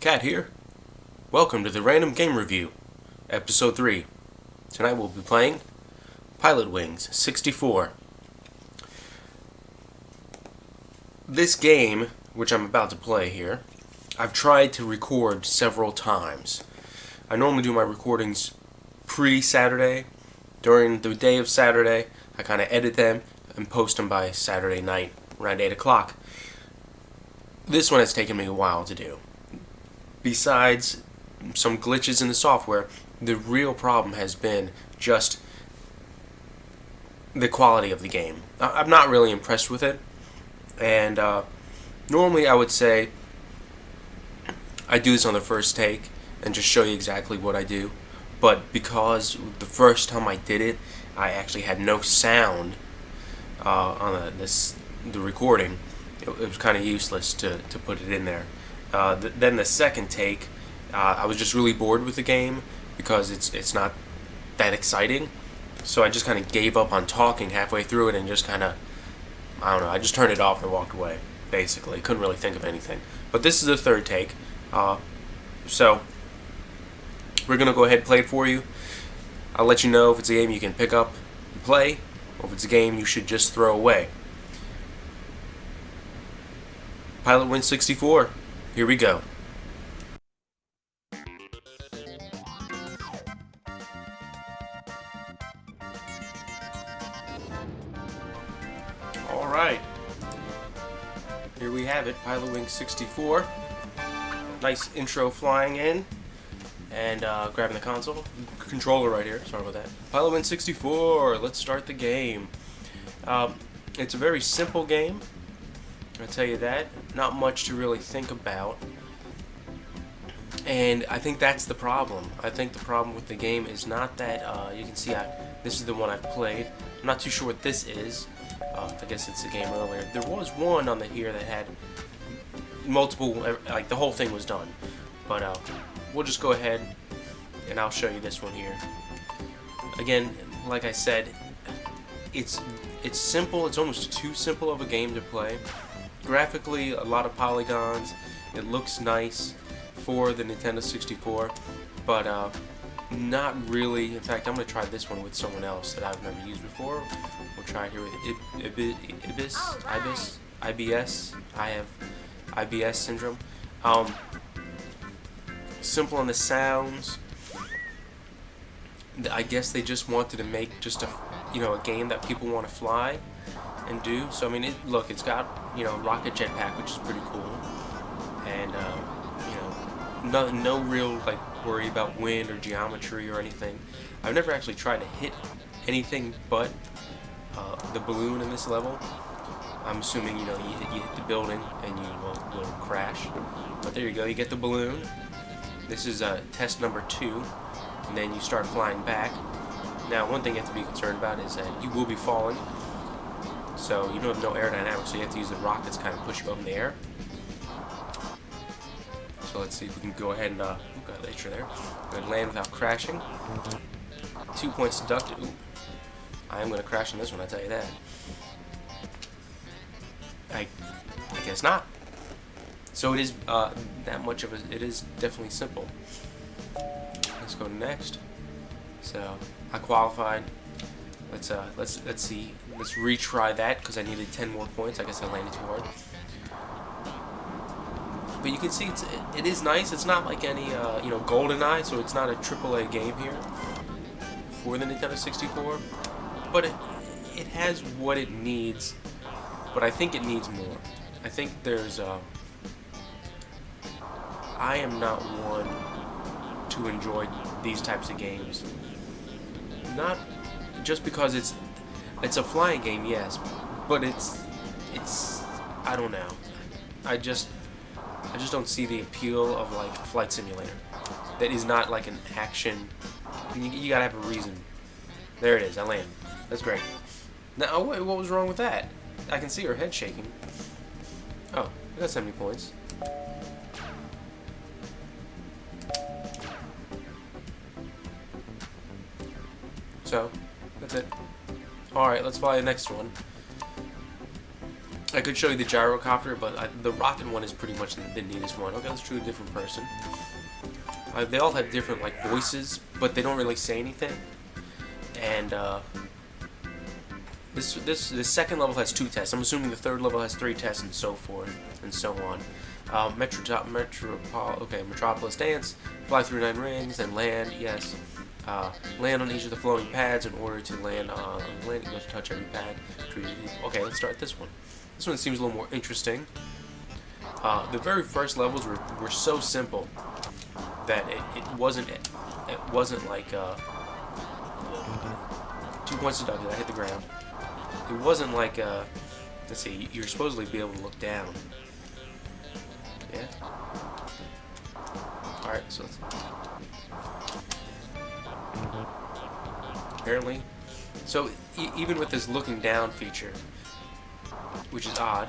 Cat here. Welcome to the Random Game Review, Episode 3. Tonight we'll be playing Pilot Wings 64. This game, which I'm about to play here, I've tried to record several times. I normally do my recordings pre-Saturday. During the day of Saturday, I kind of edit them and post them by Saturday night around 8 o'clock. This one has taken me a while to do. Besides some glitches in the software, the real problem has been just the quality of the game. I'm not really impressed with it, and normally I would say I do this on the first take and just show you exactly what I do, but because the first time I did it, I actually had no sound on the recording. It was kind of useless to put it in there. Then the second take, I was just really bored with the game because it's not that exciting. So I just kind of gave up on talking halfway through it and just kind of, I don't know, I just turned it off and walked away, basically. Couldn't really think of anything. But this is the third take. So we're going to go ahead and play it for you. I'll let you know if it's a game you can pick up and play, or if it's a game you should just throw away. Pilot Wings 64. Here we go. Alright. Here we have it, Pilot Wings 64. Nice intro flying in. And grabbing the controller right here. Sorry about that. Pilot Wings 64. Let's start the game. It's a very simple game. I'll tell you that. Not much to really think about. And I think that's the problem. I think the problem with the game is not that, you can see this is the one I've played. I'm not too sure what this is. I guess it's the game earlier. There was one on the here that had multiple, like the whole thing was done. But we'll just go ahead and I'll show you this one here. Again, like I said, it's simple. It's almost too simple of a game to play. Graphically, a lot of polygons. It looks nice for the Nintendo 64, but not really. In fact, I'm going to try this one with someone else that I've never used before. We'll try it here with IBS. I have IBS syndrome. Simple on the sounds. I guess they just wanted to make just a game that people want to fly and do. So I mean, look, it's got rocket jetpack, which is pretty cool, and no real like worry about wind or geometry or anything. I've never actually tried to hit anything but the balloon in this level. I'm assuming you hit the building and you will crash. But there you go, you get the balloon. This is test number 2, and then you start flying back. Now, one thing you have to be concerned about is that you will be falling. So you don't have no aerodynamics, so you have to use the rockets kind of push you up in the air. So let's see if we can go ahead and got later there. And land without crashing. 2 points deducted. Ooh. I am going to crash on this one, I tell you that. I guess not. So it is that much of it is definitely simple. Let's go to next. So I qualified. Let's see. Let's retry that because I needed 10 more points. I guess I landed too hard. But you can see it is nice. It's not like any GoldenEye, so it's not a AAA game here for the Nintendo 64. But it has what it needs. But I think it needs more. I think there's I am not one to enjoy these types of games. Not just because it's a flying game, yes, but it's I don't know. I just don't see the appeal of like a flight simulator that is not like an action. You gotta have a reason. There it is. I land. That's great. Now, oh wait, what was wrong with that? I can see her head shaking. Oh, I got 70 points. So, that's it. Alright, let's fly the next one. I could show you the gyrocopter, but the rocket one is pretty much the neatest one. Okay, let's show you a different person. They all have different like voices, but they don't really say anything. And this second level has 2 tests. I'm assuming the third level has 3 tests, and so forth and so on. Metropolis dance, fly through 9 rings, then land. Yes. Land on each of the floating pads. In order to land on the landing, you must touch every pad. Okay, let's start this one. This one seems a little more interesting. The very first levels were so simple that it wasn't like 2 points deducted. I hit the ground. It wasn't like let's see. You're supposedly be able to look down. Yeah. All right. So let's. Apparently, so even with this looking down feature, which is odd,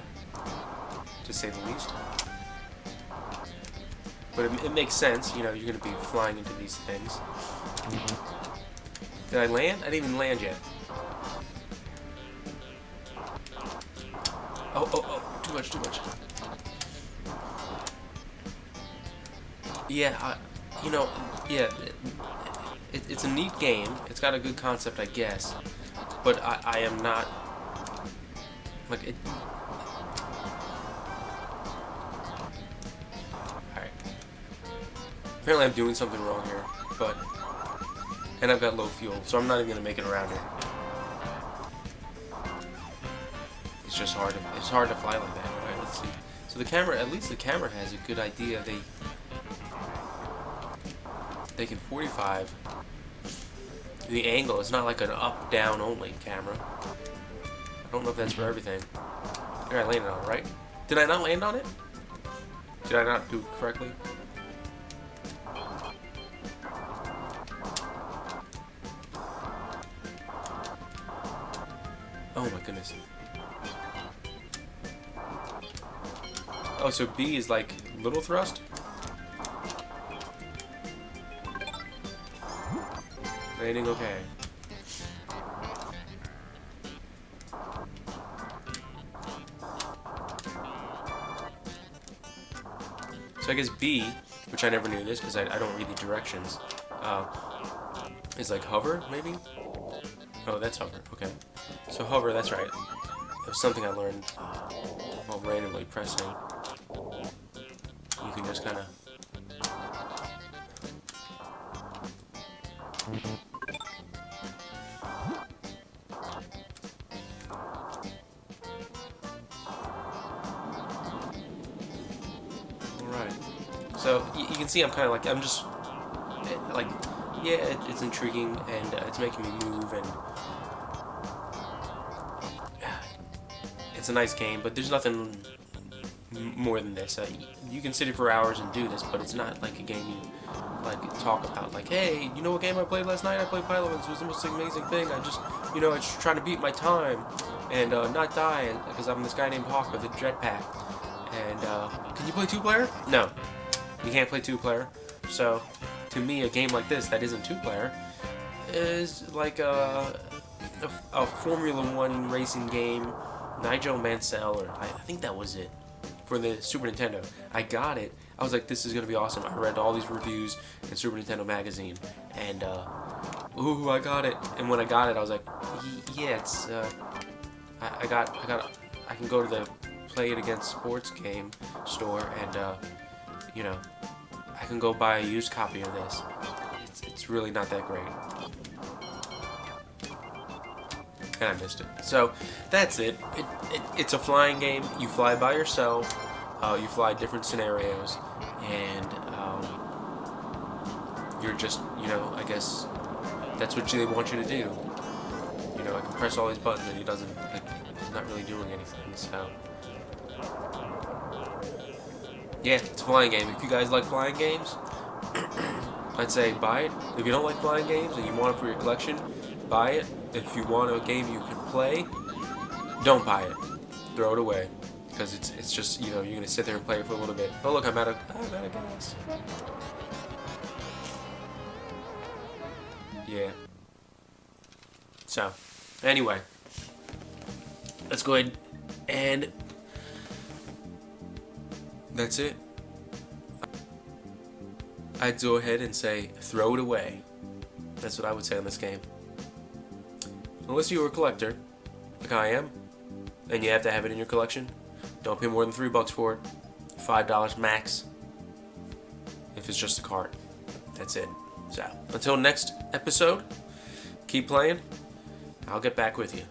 to say the least, but it makes sense. You know, you're going to be flying into these things. Did I land? I didn't even land yet. Oh, too much. Yeah, it's a neat game. It's got a good concept, I guess, but I am not, like, it. Alright. Apparently I'm doing something wrong here, and I've got low fuel, so I'm not even going to make it around here. It's just hard to fly like that. Alright, let's see. So the camera, at least the camera has a good idea. They can 45 the angle. It's not like an up-down only camera. I don't know if that's for everything. Here, I landed on it, right? Did I not land on it? Did I not do it correctly? Oh my goodness. Oh, so B is like little thrust? Landing okay. So I guess B, which I never knew this because I don't read the directions, is like hover, maybe? Oh, that's hover, okay. So hover, that's right. It was something I learned while randomly pressing. You can just kind of... Alright. So, you can see I'm kind of like, I'm just, like, yeah, it's intriguing, and it's making me move, and it's a nice game, but there's nothing more than this. You can sit here for hours and do this, but it's not like a game you like talk about. Like, hey, you know what game I played last night? I played Pilot. It was the most amazing thing. I just trying to beat my time and not die because I'm this guy named Hawk with a jetpack. And can you play 2-player? No, you can't play 2-player. So, to me, a game like this that isn't 2-player is like a Formula 1 racing game. Nigel Mansell, or I think that was it, for the Super Nintendo. I got it. I was like, this is going to be awesome. I read all these reviews in Super Nintendo magazine, and ooh, I got it. And when I got it, I was like, yeah, it's I can go to the Play It Against Sports game store, and I can go buy a used copy of this. It's really not that great. And I missed it. So that's it. It's a flying game. You fly by yourself. You fly different scenarios, and you're just, I guess that's what they want you to do. I can press all these buttons, and he's not really doing anything. So yeah, it's a flying game. If you guys like flying games, I'd say buy it. If you don't like flying games and you want it for your collection, buy it. If you want a game you can play, don't buy it. Throw it away. Because it's just, you're going to sit there and play it for a little bit. Oh, look, I'm out of gas. Yeah. So, anyway. Let's go ahead and That's it. I'd go ahead and say throw it away. That's what I would say on this game. Unless you're a collector, like I am, and you have to have it in your collection, don't pay more than $3 for it. $5 max. If it's just a card. That's it. So, until next episode, keep playing. I'll get back with you.